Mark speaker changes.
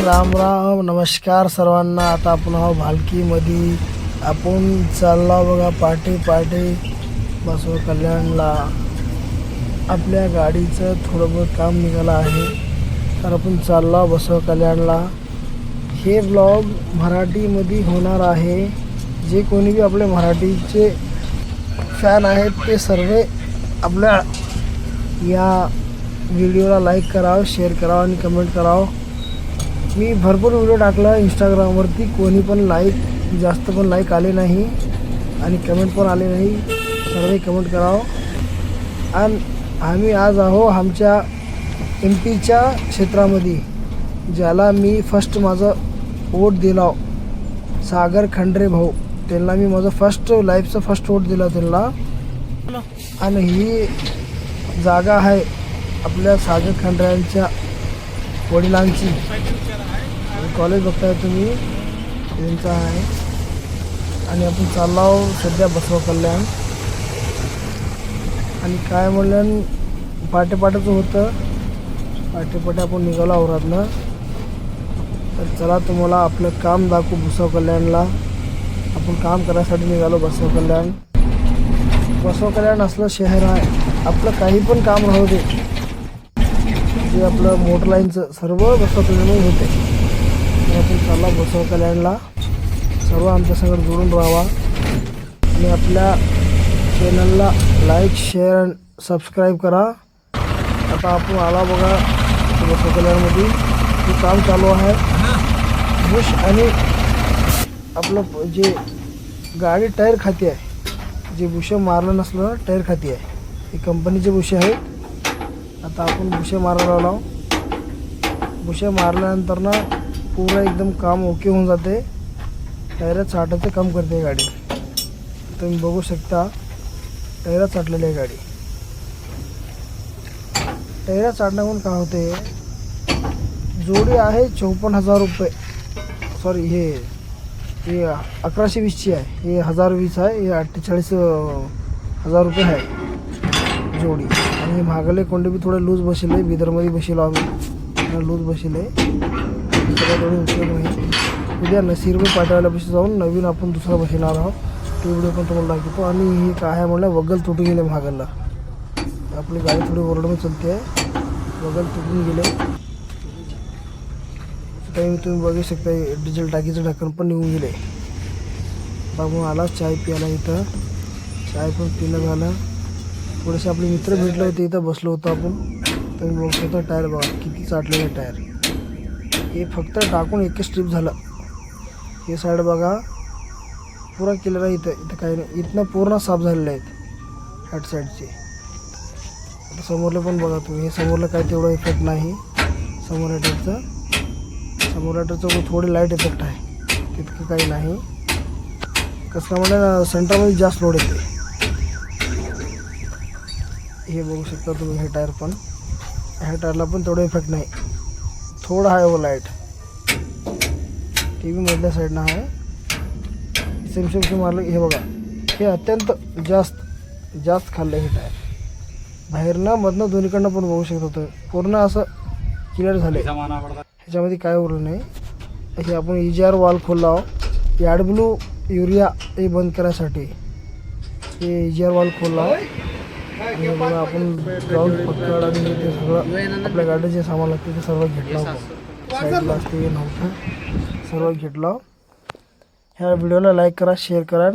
Speaker 1: राम राम नमस्कार सर्वांना. आता आपण भालकीमध्ये आपण चालला बघा पाटे बसव कल्याणला. आपल्या गाडीचं थोडं बहुत काम निघालं आहे तर आपण चालला बसव कल्याणला. हे ब्लॉग मराठीमध्ये होणार आहे. जे कोणी बी आपले मराठीचे फॅन आहेत ते सर्व आपल्या या व्हिडिओला लाईक करावं, शेअर करावं आणि कमेंट करावं. मी भरपूर व्हिडिओ टाकला इंस्टाग्रामवरती, कोणी पण जास्त पण लाईक आले नाही आणि कमेंट पण आले नाही. सर्व कमेंट करावं. आणि आम्ही आज आमच्या MP च्या क्षेत्रामध्ये ज्याला मी फर्स्ट माझं वोट दिला, सागर खंडरे भाऊ, त्यांना मी माझं लाईफचं फर्स्ट वोट दिला त्यांना. आणि ही जागा आहे आपल्या सागर खंडरेंच्या वडिलांची. कॉलेज बघताय तुम्ही, त्यांचं आहे. आणि आपण चाललो सध्या बसव कल्याण. आणि काय म्हणलं पाटेचं होतं, पाटे आपण निघालो औरातनं. तर चला तुम्हाला आपलं काम दाखवू. बसव कल्याणला आपण काम करायसाठी निघालो. बसव कल्याण असलं शहर आहे, आपलं काही पण काम राहू दे, जे आपलं मोटर लाईनचं सर्व बसव कल्याणमध्ये होते. आपण चालला बसव कल्याणला. सर्व आमच्यासंग जोडून राहावा आणि आपल्या चॅनलला लाईक, शेअर आणि सबस्क्राईब करा. आता आपण आला बघा बसव कल्याणमध्ये. हे काम चालू आहे. बुश आणि आपलं जे गाडी टायर खाती आहे, जे बुशे मारलं नसलं टायर खाती आहे, ही कंपनीचे बुशे आहेत. आता आपण बुशे मारायला आलो. बुशे मारल्यानंतर ना पूर्ण एकदम काम ओके होऊन जाते. टायर चाटायचं काम करते गाडी. तुम्ही बघू शकता टायर चाटलेली आहे गाडी. टायर चाटण्याहून काय होते, जोडी आहे 54,000 रुपये. सॉरी हे 1120ची आहे, हे 1020 आहे, हे 48,000 रुपये आहे जोडी. आणि महागले कोंडे बी थोडे लूज बसले. बिदरमध्ये बसलो आम्ही, लूज बसले. सगळं थोडे उपयोग नाही. उद्या नसीरबाई पाट्यावाल्यापाशी जाऊन नवीन आपण दुसरा बसणार आहोत. ते व्हिडिओ पण तुम्हाला दाखवतो. आणि हे काय आहे म्हणलं, वगल तुटून गेले महागलला. आपली गाडी थोडी ओरडमध्ये चालते आहे, वगल तुटून गेले. तुम्ही बघू शकता डिझेल टाकीचं ढक्कन पण निघून गेले. बाबू आला चाय प्यायला. इथं चाय पण पिणं झालं. थोडेसे आपले मित्र भेटले होते, इथं बसलो होतो आपण. तुम्ही बघू शकता टायर बघा किती चाटलेलं टायर. हे फक्त टाकून एक स्ट्रिप झालं. हे साईड बघा पुरा केलेला आहे. इथं काही नाही, इथनं पूर्ण साफ झालेलं आहेत हॅट साईडचे. आता समोरलं पण बघा तुम्ही. हे समोरलं काय तेवढं इफेक्ट नाही. समोर लाईटरचं थोडी लाईट इफेक्ट आहे, तितकं काही नाही. कसं काय म्हणलं सेंटरमध्ये जास्त लोड येते. हे बघू शकता तुम्ही. हे टायर पण, ह्या टायरला पण तेवढं इफेक्ट नाही, थोडं आहे वो लाईट. टी व्ही मधल्या साईडनं आहे. सेम मारलं. हे बघा हे अत्यंत जास्त खाल्लं हे टायर. बाहेरनं मधनं दोन्हीकडनं पण बघू शकता तुम्ही. पूर्ण असं क्लिअर झालं. ह्याच्यामध्ये काय उरलं नाही. हे आपण EGR वाल खोलला आहोत, याड ब्लू युरिया हे बंद करायसाठी. हे EGR वाल खोलला आणि बघा आपण जाऊन पकड आणि ते सगळं आपल्या गाडीचे जे सामान लागते ते सर्व घेतलं होतं. साईडला असते नव्हतं, सर्व घेतलं. ह्या व्हिडिओला लाईक करा, शेअर करा.